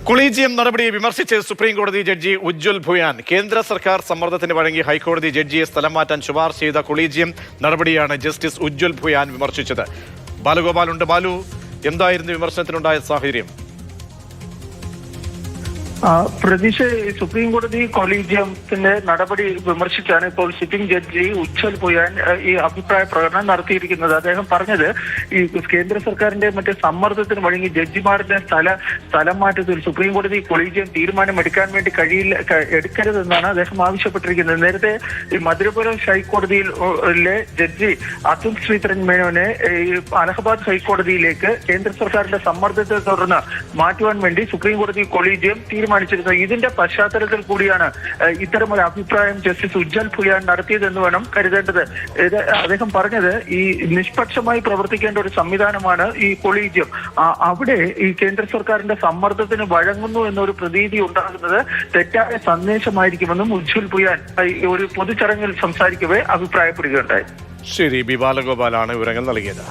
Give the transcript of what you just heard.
Collegium നടപടിയെ വിമർശിച്ച് supreme കോടതി ജഡ്ജി ഉജ്ജ്വൽ ഭുയാൻ. കേന്ദ്ര സർക്കാർ സമ്മർദ്ദത്തിന് വഴങ്ങി ഹൈക്കോടതി ജഡ്ജിയെ സ്ഥലം മാറ്റാൻ ശുപാർശ ചെയ്ത കൊളീജിയം നടപടിയാണ് ജസ്റ്റിസ് ഉജ്ജ്വൽ ഭുയാൻ വിമർശിച്ചത്. ബാലഗോപാലുണ്ട്. ബാലു, എന്തായിരുന്നു വിമർശനത്തിനുണ്ടായ സാഹചര്യം? പ്രതീക്ഷ, സുപ്രീം കോടതി കൊളീജിയത്തിന്റെ നടപടി വിമർശിച്ചാണ് ഇപ്പോൾ സിറ്റിംഗ് ജഡ്ജി ഉജ്ജ്വൽ ഭുയാൻ ഈ അഭിപ്രായ പ്രകടനം നടത്തിയിരിക്കുന്നത്. അദ്ദേഹം പറഞ്ഞത് ഈ കേന്ദ്ര സർക്കാരിന്റെ മറ്റേ സമ്മർദ്ദത്തിന് വഴങ്ങി ജഡ്ജിമാരുടെ സ്ഥലം മാറ്റത്തിൽ സുപ്രീം കോടതി കൊളീജിയം തീരുമാനം എടുക്കാൻ വേണ്ടി എടുക്കരുതെന്നാണ് അദ്ദേഹം ആവശ്യപ്പെട്ടിരിക്കുന്നത്. നേരത്തെ ഈ മധുരപുരം ഹൈക്കോടതിയിലെ ജഡ്ജി അതുൽ ശ്രീധരൻ മേനോനെ ഈ അലഹബാദ് ഹൈക്കോടതിയിലേക്ക് കേന്ദ്ര സർക്കാരിന്റെ സമ്മർദ്ദത്തെ തുടർന്ന് മാറ്റുവാൻ വേണ്ടി സുപ്രീം കോടതി കൊളീജിയം തീരുമാനിച്ചിരുന്നത്. ഇതിന്റെ പശ്ചാത്തലത്തിൽ കൂടിയാണ് ഇത്തരമൊരു അഭിപ്രായം ജസ്റ്റിസ് ഉജ്ജ്വൽ ഭുയാൻ നടത്തിയതെന്ന് വേണം കരുതേണ്ടത്. അദ്ദേഹം പറഞ്ഞത് ഈ നിഷ്പക്ഷമായി പ്രവർത്തിക്കേണ്ട ഒരു സംവിധാനമാണ് ഈ കൊളീജിയം. അവിടെ ഈ കേന്ദ്ര സർക്കാരിന്റെ സമ്മർദ്ദത്തിന് വഴങ്ങുന്നു എന്നൊരു പ്രതീതി ഉണ്ടാകുന്നത് തെറ്റായ സന്ദേശമായിരിക്കുമെന്നും ഉജ്ജ്വൽ ഭുയാൻ ഒരു പൊതുചടങ്ങിൽ സംസാരിക്കവേ അഭിപ്രായപ്പെടുകയുണ്ടായി. ശരി, ബി ബാലഗോപാലാണ് വിവരങ്ങൾ നൽകിയത്.